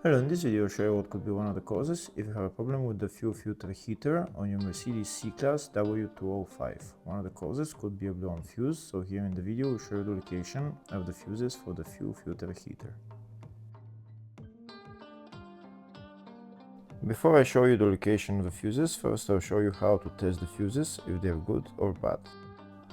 Hello, in this video I'll show you what could be one of the causes if you have a problem with the fuel filter heater on your Mercedes C-Class W205. One of the causes could be a blown fuse, so here in the video we'll show you the location of the fuses for the fuel filter heater. Before I show you the location of the fuses, first I'll show you how to test the fuses, if they're good or bad.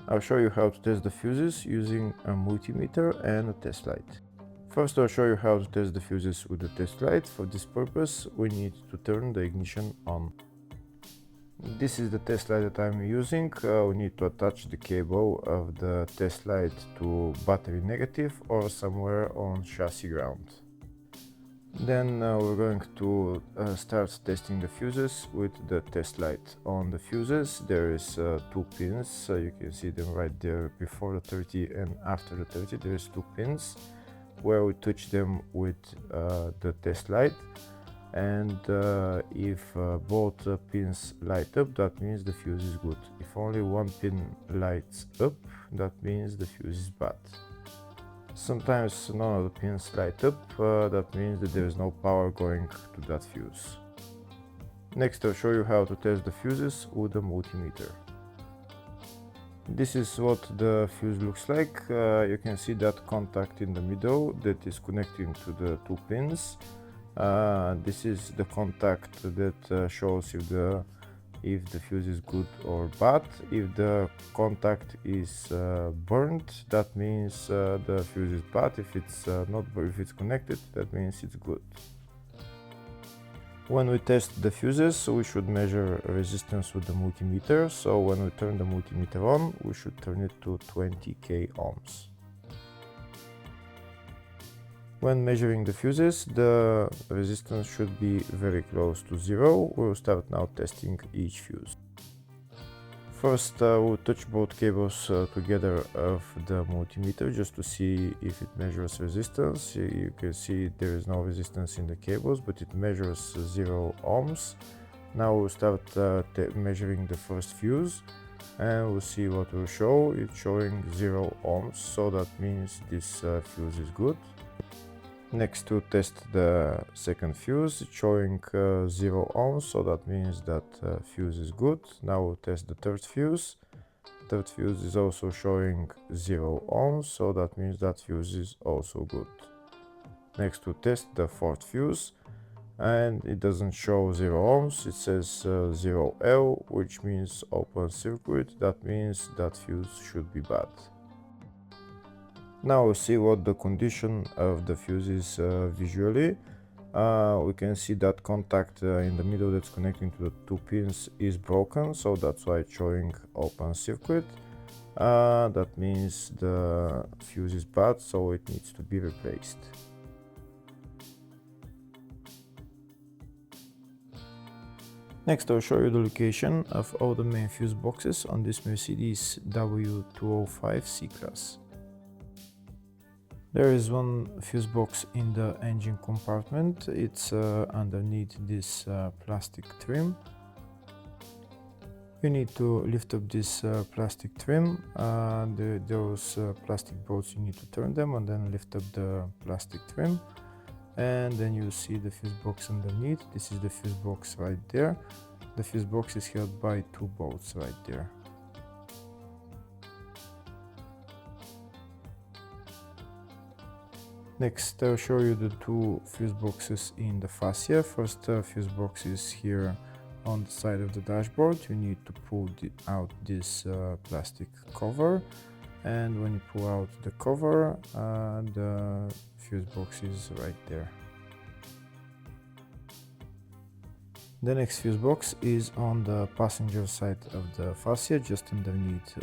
I'll show you how to test the fuses using a multimeter and a test light. First, I'll show you how to test the fuses with the test light. For this purpose, we need to turn the ignition on. This is the test light that I'm using. We need to attach the cable of the test light to battery negative or somewhere on chassis ground. Then we're going to start testing the fuses with the test light. On the fuses there is 2 pins, so you can see them right there before the 30 and after the 30 there is 2 pins where we touch them with the test light, and if both pins light up, that means the fuse is good. If only one pin lights up, that means the fuse is bad. Sometimes none of the pins light up, that means that there is no power going to that fuse. Next I'll show you how to test the fuses with a multimeter. This is what the fuse looks like. You can see that contact in the middle that is connecting to the 2 pins. This is the contact that shows if the fuse is good or bad. If the contact is burned, that means the fuse is bad. If it's connected, that means it's good. When we test the fuses, we should measure resistance with the multimeter. So when we turn the multimeter on, we should turn it to 20k ohms. When measuring the fuses, the resistance should be very close to 0. We'll start now testing each fuse. First, we'll touch both cables together of the multimeter just to see if it measures resistance. You can see there is no resistance in the cables, but it measures 0 ohms. Now we'll start measuring the first fuse, and we'll see what will show. It's showing 0 ohms, so that means this fuse is good. Next, to test the second fuse, it's showing 0 ohms, so that means that fuse is good. Now we'll test the third fuse. Third fuse is also showing 0 ohms, so that means that fuse is also good. Next, to test the fourth fuse, and it doesn't show 0 ohms, it says 0L, which means open circuit. That means that fuse should be bad. Now we'll see what the condition of the fuse is visually. We can see that contact in the middle that's connecting to the 2 pins is broken, so that's why it's showing open circuit. That means the fuse is bad, so it needs to be replaced. Next I'll show you the location of all the main fuse boxes on this Mercedes W205 C-Class. There is one fuse box in the engine compartment. It's underneath this plastic trim. You need to lift up this plastic trim. Those plastic bolts, you need to turn them and then lift up the plastic trim. And then you see the fuse box underneath. This is the fuse box right there. The fuse box is held by 2 bolts right there. Next, I'll show you the 2 fuse boxes in the fascia. First fuse box is here on the side of the dashboard. You need to pull out this plastic cover, and when you pull out the cover, the fuse box is right there. The next fuse box is on the passenger side of the fascia, just underneath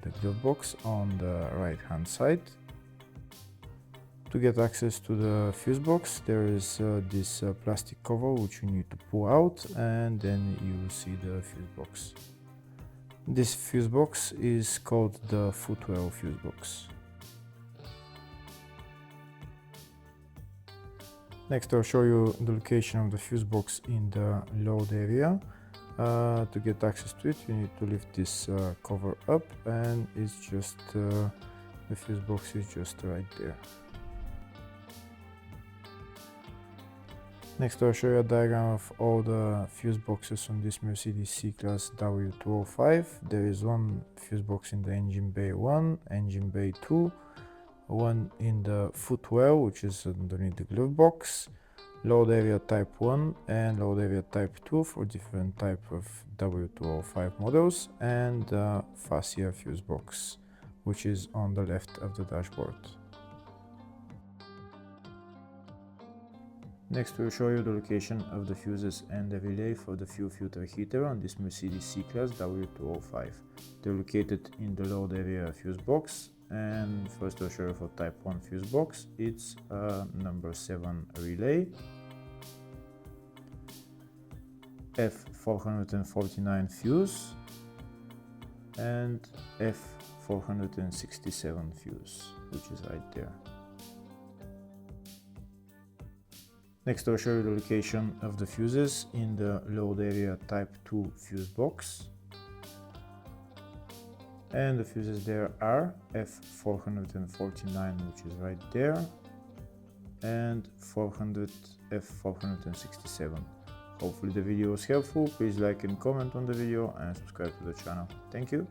the glove box on the right hand side. To get access to the fuse box, there is this plastic cover which you need to pull out, and then you will see the fuse box. This fuse box is called the footwell fuse box. Next I'll show you the location of the fuse box in the load area. To get access to it, you need to lift this cover up, and it's just the fuse box is just right there. Next I'll show you a diagram of all the fuse boxes on this Mercedes C-Class W205. There is one fuse box in the engine bay 1, engine bay 2, one in the footwell, which is underneath the glove box, load area type 1 and load area type 2 for different type of W205 models, and the fascia fuse box, which is on the left of the dashboard. Next we'll show you the location of the fuses and the relay for the fuel filter heater on this Mercedes C-Class W205. They're located in the load area fuse box, and first I'll show you for type 1 fuse box. It's a number 7 relay, F449 fuse and F467 fuse, which is right there. Next I'll show you the location of the fuses in the load area type 2 fuse box. And the fuses there are F449, which is right there, and F467. Hopefully the video was helpful. Please like and comment on the video and subscribe to the channel. Thank you.